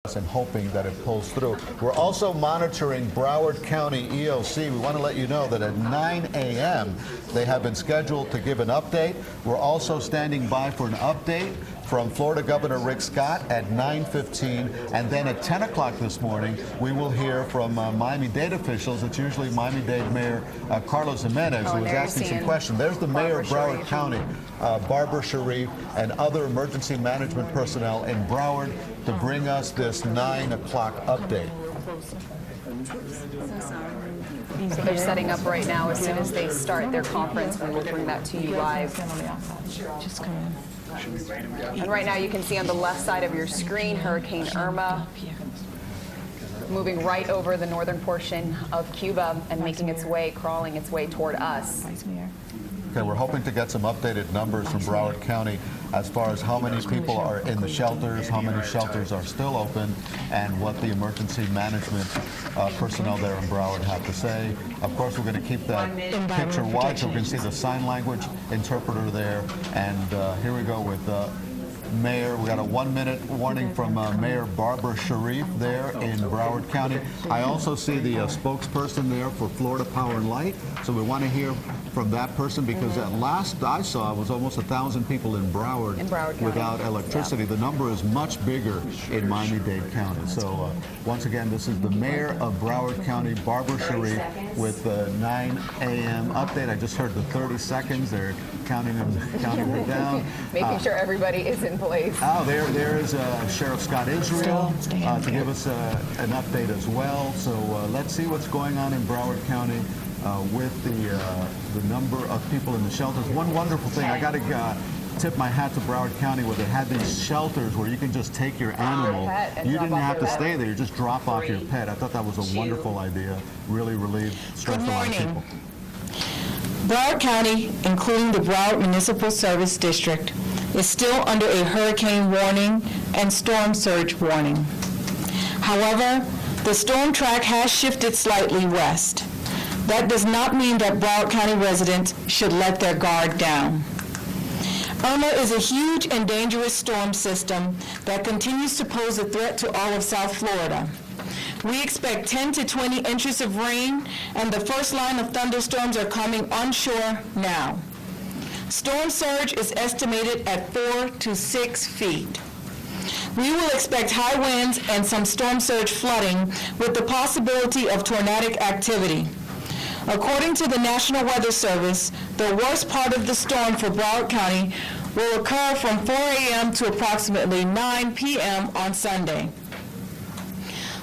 and hoping that it pulls through. We're also monitoring Broward County EOC. We want to let you know that at 9 a.m. they have been scheduled to give an update. We're also standing by for an update from Florida Governor Rick Scott at 9:15, and then at 10 o'clock this morning we will hear from Miami-Dade officials. It's usually Miami-Dade Mayor Carlos Jimenez who is asking some questions. There's the mayor of Broward County, Barbara Sharif, and other emergency management personnel in Broward to bring us this 9 o'clock update. So they're setting up right now. As soon as they start their conference, we will bring that to you live. Just come in. And right now you can see on the left side of your screen Hurricane Irma moving right over the northern portion of Cuba and making its way, crawling its way toward us. Okay, we're hoping to get some updated numbers from Broward County as far as how many people are in the shelters, how many shelters are still open, and what the emergency management personnel there in Broward have to say. Of course, we're going to keep that picture wide so we can see the sign language interpreter there. And here we go with Mayor. We got a 1-minute warning from Mayor Barbara Sharif there in Broward County. I also see the spokesperson there for Florida Power and Light. So we want to hear from that person because at last I saw it was almost 1,000 people in Broward without electricity. The number is much bigger in Miami-Dade County. So once again, this is the Mayor of Broward County, Barbara Sharif, with the 9 a.m. update. I just heard the 30 seconds. They're counting them down. Making sure everybody is in place. Oh, there is Sheriff Scott Israel to give us an update as well. So let's see what's going on in Broward County with the number of people in the shelters. One wonderful thing, I got to tip my hat to Broward County where they had these shelters where you can just take your animal. You didn't have to stay there. You just drop off your pet. I thought that was a wonderful idea. Really relieved stress a lot of people. Broward County, including the Broward Municipal Service District, is still under a hurricane warning and storm surge warning. However, the storm track has shifted slightly west. That does not mean that Broward County residents should let their guard down. Irma is a huge and dangerous storm system that continues to pose a threat to all of South Florida. We expect 10 to 20 inches of rain, and the first line of thunderstorms are coming onshore now. Storm surge is estimated at 4 to 6 feet. We will expect high winds and some storm surge flooding with the possibility of tornadic activity. According to the National Weather Service, the worst part of the storm for Broward County will occur from 4 a.m. to approximately 9 p.m. on Sunday.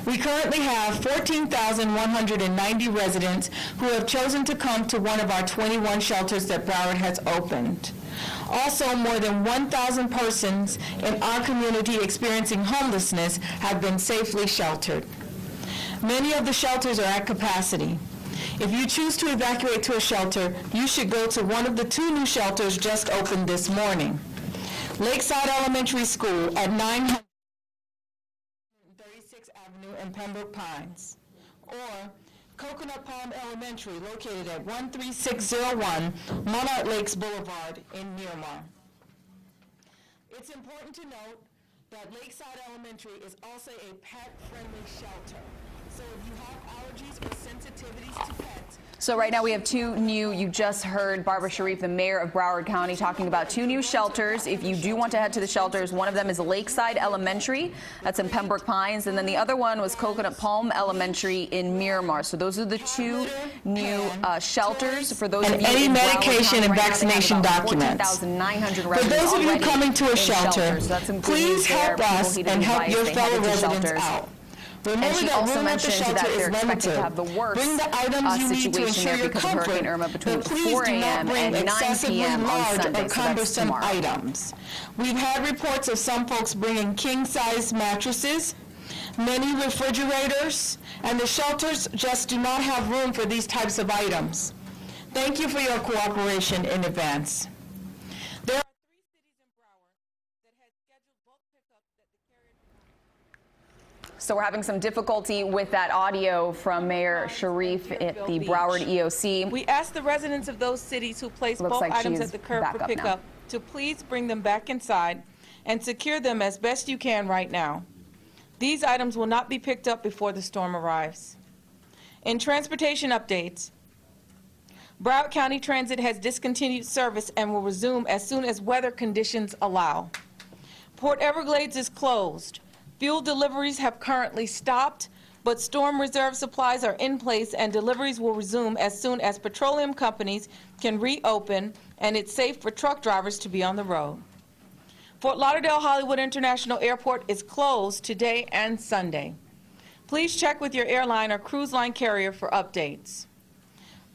We currently have 14,190 residents who have chosen to come to one of our 21 shelters that Broward has opened. Also, more than 1,000 persons in our community experiencing homelessness have been safely sheltered. Many of the shelters are at capacity. If you choose to evacuate to a shelter, you should go to one of the 2 new shelters just opened this morning. Lakeside Elementary School at 936 Avenue in Pembroke Pines, or Coconut Palm Elementary located at 13601 Monarch Lakes Boulevard in Miramar. It's important to note that Lakeside Elementary is also a pet-friendly shelter. So if you have allergies or sensitivities to pets. So right now we have 2 new, you just heard Barbara Sharif, the mayor of Broward County, talking about 2 new shelters. If you do want to head to the shelters, one of them is Lakeside Elementary, that's in Pembroke Pines, and then the other one was Coconut Palm Elementary in Miramar. So those are the 2 new shelters for those of you any in medication and right vaccination documents. 14,900 For those of you coming to a shelter, please help us and help your fellow residents out. Remember, and she also mentioned that they're expected to have the worst situation there because of Hurricane Irma between 4 a.m. and 9 p.m. on Sunday, so that's tomorrow. Items. We've had reports of some folks bringing king-size mattresses, many refrigerators, and the shelters just do not have room for these types of items. Thank you for your cooperation in advance. So we're having some difficulty with that audio from Mayor Sharif at the Broward EOC. We asked the residents of those cities who placed bulk items at the curb for pickup to please bring them back inside and secure them as best you can right now. These items will not be picked up before the storm arrives. In transportation updates, Broward County Transit has discontinued service and will resume as soon as weather conditions allow. Port Everglades is closed. Fuel deliveries have currently stopped, but storm reserve supplies are in place and deliveries will resume as soon as petroleum companies can reopen and it's safe for truck drivers to be on the road. Fort Lauderdale Hollywood International Airport is closed today and Sunday. Please check with your airline or cruise line carrier for updates.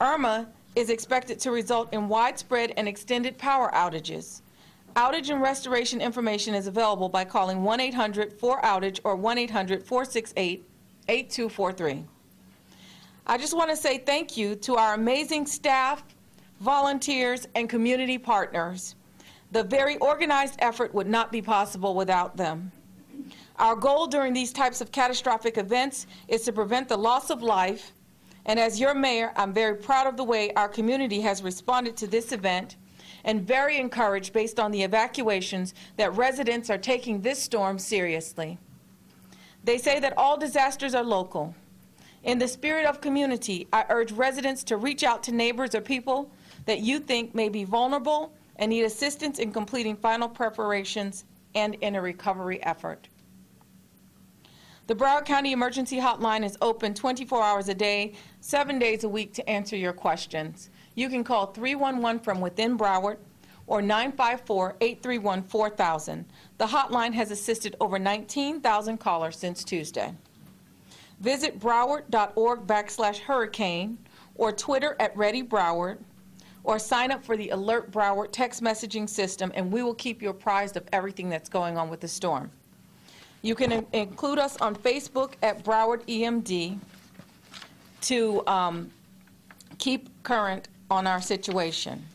Irma is expected to result in widespread and extended power outages. Outage and restoration information is available by calling 1-800-4OUTAGE or 1-800-468-8243. I just want to say thank you to our amazing staff, volunteers, and community partners. The very organized effort would not be possible without them. Our goal during these types of catastrophic events is to prevent the loss of life, and as your mayor, I'm very proud of the way our community has responded to this event and very encouraged based on the evacuations that residents are taking this storm seriously. They say that all disasters are local. In the spirit of community, I urge residents to reach out to neighbors or people that you think may be vulnerable and need assistance in completing final preparations and in a recovery effort. The Broward County Emergency Hotline is open 24 hours a day, 7 days a week to answer your questions. You can call 311 from within Broward or 954-831-4000. The hotline has assisted over 19,000 callers since Tuesday. Visit broward.org/hurricane or Twitter @ReadyBroward or sign up for the Alert Broward text messaging system and we will keep you apprised of everything that's going on with the storm. You can include us on Facebook @Broward EMD to keep current on our situation.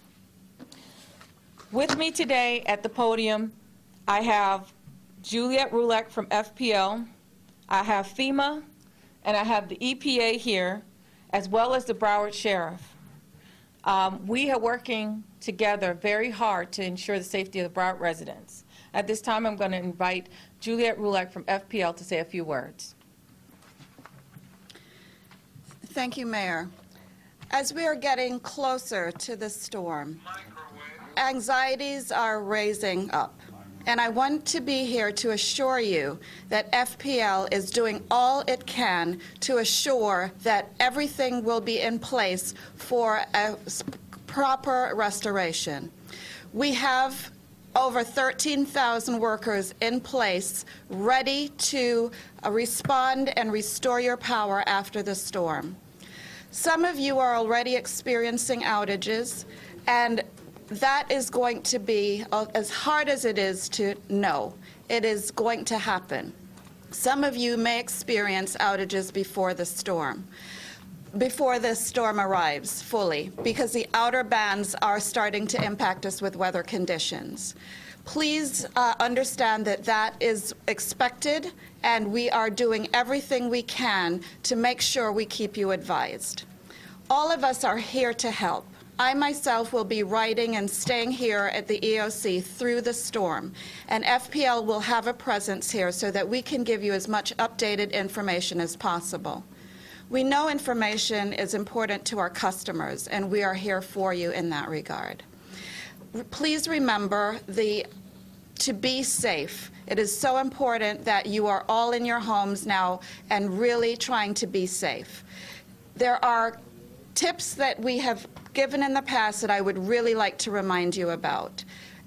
With me today at the podium, I have Juliette Rulek from FPL, I have FEMA, and I have the EPA here, as well as the Broward Sheriff. We are working together very hard to ensure the safety of the Broward residents. At this time, I'm going to invite Juliette Rulek from FPL to say a few words. Thank you, Mayor. As we are getting closer to the storm, anxieties are raising up. And I want to be here to assure you that FPL is doing all it can to assure that everything will be in place for a proper restoration. We have over 13,000 workers in place ready to respond and restore your power after the storm. Some of you are already experiencing outages, and that is going to be, as hard as it is to know, it is going to happen. Some of you may experience outages before the storm arrives fully, because the outer bands are starting to impact us with weather conditions. Please understand that that is expected, and we are doing everything we can to make sure we keep you advised. All of us are here to help. I myself will be riding and staying here at the EOC through the storm, and FPL will have a presence here so that we can give you as much updated information as possible. We know information is important to our customers, and we are here for you in that regard. Please remember to be safe. It is so important that you are all in your homes now and really trying to be safe. There are tips that we have given in the past that I would really like to remind you about.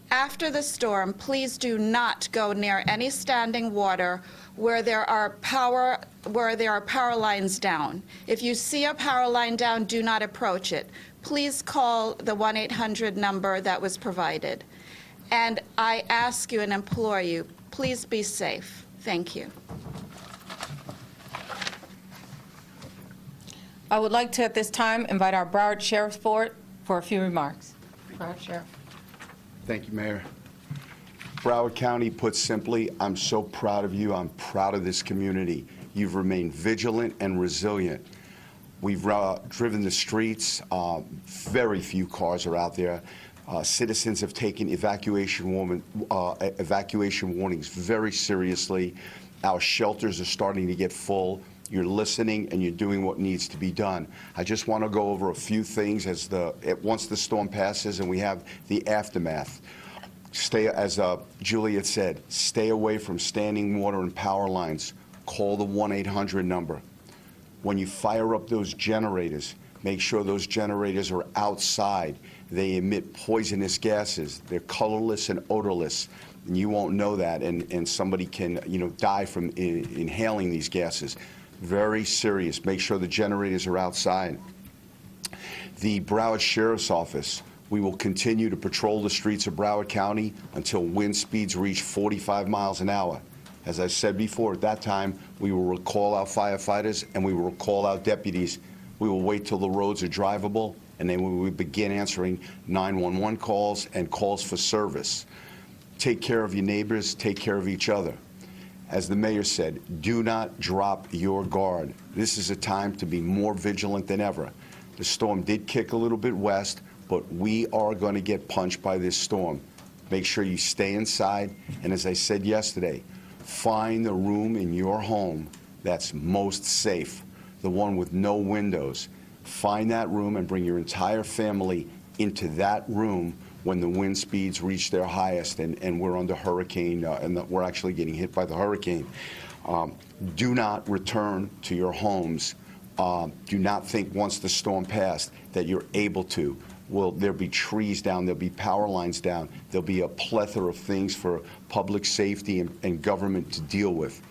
After the storm, please do not go near any standing water where there are power lines down. If you see a power line down, do not approach it. Please call the 1-800 number that was provided. And I ask you and implore you, please be safe. Thank you. I would like to, at this time, invite our Broward Sheriff for a few remarks. Broward Sheriff. Thank you, Mayor. Broward County, put simply, I'm so proud of you. I'm proud of this community. You've remained vigilant and resilient. We've driven the streets. Very few cars are out there. Citizens have taken evacuation warnings very seriously. Our shelters are starting to get full. You're listening and you're doing what needs to be done. I just want to go over a few things once the storm passes and we have the aftermath. Stay, as Juliet said, stay away from standing water and power lines. Call the 1-800 number. When you fire up those generators, make sure those generators are outside. They emit poisonous gases. They're colorless and odorless. And you won't know that, and somebody can, die from inhaling these gases. Very serious. Make sure the generators are outside. The Broward Sheriff's Office, we will continue to patrol the streets of Broward County until wind speeds reach 45 miles an hour. As I said before, at that time, we will call out firefighters and we will call out deputies. We will wait till the roads are drivable, and then we will begin answering 911 calls and calls for service. Take care of your neighbors, take care of each other. As the mayor said, do not drop your guard. This is a time to be more vigilant than ever. The storm did kick a little bit west, but we are going to get punched by this storm. Make sure you stay inside, and as I said yesterday, find the room in your home that's most safe, the one with no windows. Find that room and bring your entire family into that room when the wind speeds reach their highest and we're under hurricane, we're actually getting hit by the hurricane. Do not return to your homes. Do not think once the storm passed that you're able to. Well, there'll be trees down, there'll be power lines down, there'll be a plethora of things for public safety and government to deal with.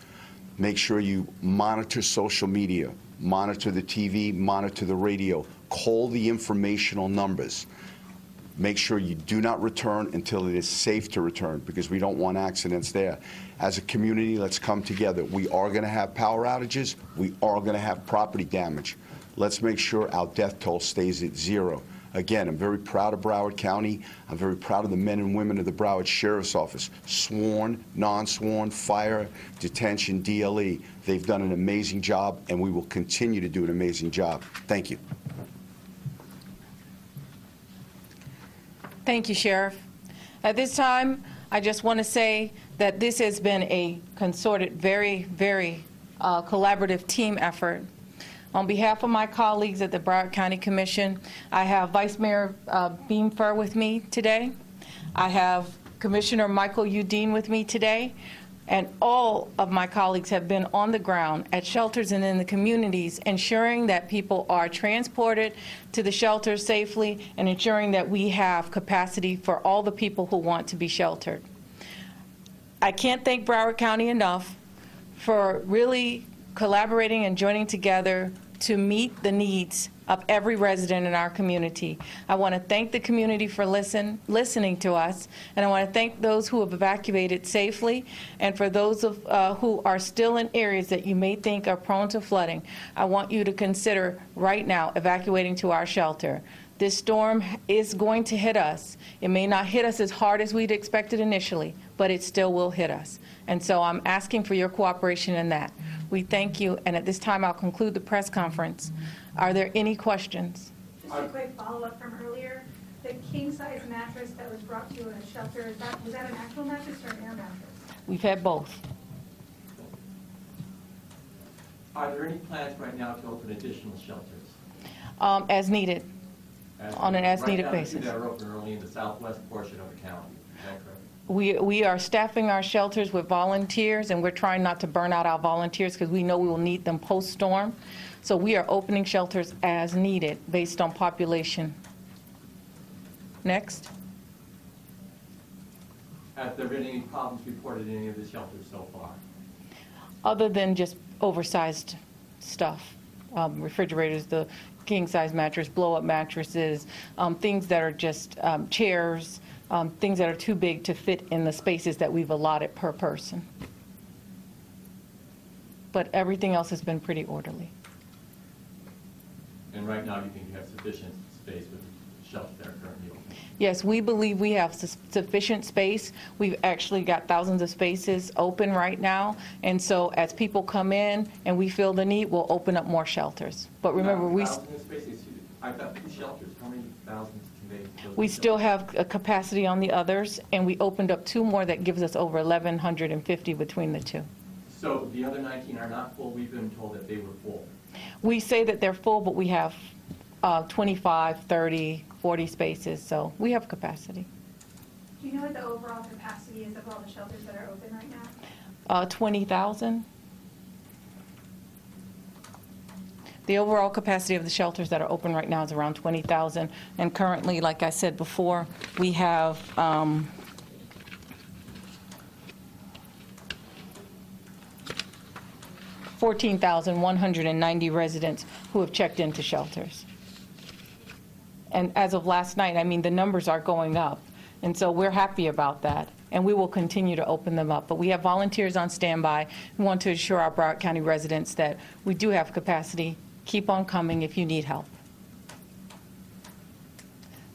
Make sure you monitor social media, monitor the TV, monitor the radio, call the informational numbers. Make sure you do not return until it is safe to return, because we don't want accidents there. As a community, let's come together. We are going to have power outages. We are going to have property damage. Let's make sure our death toll stays at 0. Again, I'm very proud of Broward County. I'm very proud of the men and women of the Broward Sheriff's Office, sworn, non-sworn, fire, detention, DLE. They've done an amazing job, and we will continue to do an amazing job. Thank you. Thank you, Sheriff. At this time, I just want to say that this has been a concerted, very, very collaborative team effort. On behalf of my colleagues at the Broward County Commission, I have Vice Mayor Beamfer with me today. I have Commissioner Michael Udine with me today. And all of my colleagues have been on the ground at shelters and in the communities, ensuring that people are transported to the shelters safely and ensuring that we have capacity for all the people who want to be sheltered. I can't thank Broward County enough for really collaborating and joining together to meet the needs of every resident in our community. I want to thank the community for listening to us, and I want to thank those who have evacuated safely, and for those who are still in areas that you may think are prone to flooding, I want you to consider right now evacuating to our shelter. This storm is going to hit us. It may not hit us as hard as we'd expected initially, but it still will hit us. And so I'm asking for your cooperation in that. We thank you, and at this time I'll conclude the press conference. Are there any questions? Just a quick follow-up from earlier. The king-size mattress that was brought to you in a shelter, was that an actual mattress or an air mattress? We've had both. Are there any plans right now to open additional shelters? As needed, on an as-needed basis. Right now, that are open only in the southwest portion of the county. Is that correct? We are staffing our shelters with volunteers, and we're trying not to burn out our volunteers because we know we will need them post-storm. So we are opening shelters as needed based on population. Next. Have there been any problems reported in any of the shelters so far? Other than just oversized stuff, refrigerators, the king-size mattress, blow-up mattresses, things that are just chairs, things that are too big to fit in the spaces that we've allotted per person. But everything else has been pretty orderly. And right now you think you have sufficient space with the shelters that are currently open? Yes, we believe we have sufficient space. We've actually got thousands of spaces open right now. And so as people come in and we feel the need, we'll open up more shelters. But remember, I've got 2 shelters. How many thousands can they? We still have a capacity on the others, and we opened up 2 more that gives us over 1,150 between the 2. So the other 19 are not full. We've been told that they were full. We say that they're full, but we have 25, 30, 40 spaces, so we have capacity. Do you know what the overall capacity is of all the shelters that are open right now? 20,000. The overall capacity of the shelters that are open right now is around 20,000. And currently, like I said before, we have 14,190 residents who have checked into shelters. And as of last night, I mean, the numbers are going up. And so we're happy about that. And we will continue to open them up. But we have volunteers on standby. We want to assure our Broward County residents that we do have capacity. Keep on coming if you need help.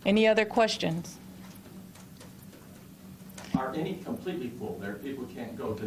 Any other questions? Are any completely full? There are people who can't go.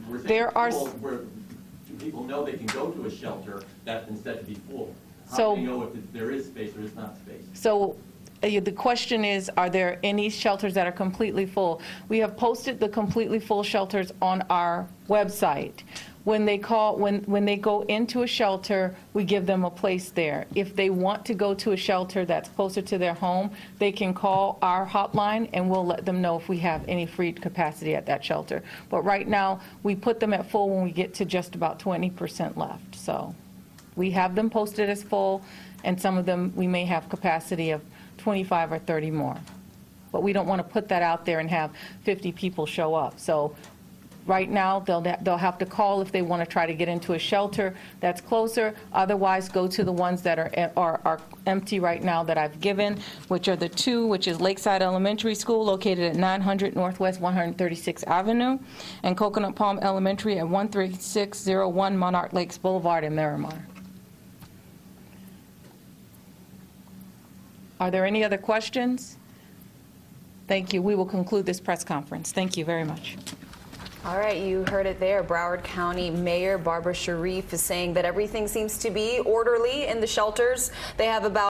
We're saying There are full, do people know they can go to a shelter that's been said to be full? How So- do they know if there is space or is not space? So the question is, are there any shelters that are completely full? We have posted the completely full shelters on our website. When they call, when they go into a shelter, we give them a place there. If they want to go to a shelter that's closer to their home, they can call our hotline and we'll let them know if we have any free capacity at that shelter. But right now, we put them at full when we get to just about 20% left. So we have them posted as full, and some of them we may have capacity of 25 or 30 more. But we don't want to put that out there and have 50 people show up. So right now, they'll have to call if they want to try to get into a shelter that's closer. Otherwise, go to the ones that are empty right now that I've given, which are the two, which is Lakeside Elementary School located at 900 Northwest 136th Avenue, and Coconut Palm Elementary at 13601 Monarch Lakes Boulevard in Miramar. Are there any other questions? Thank you. We will conclude this press conference. Thank you very much. All right, you heard it there. Broward County Mayor Barbara Sharif is saying that everything seems to be orderly in the shelters. They have about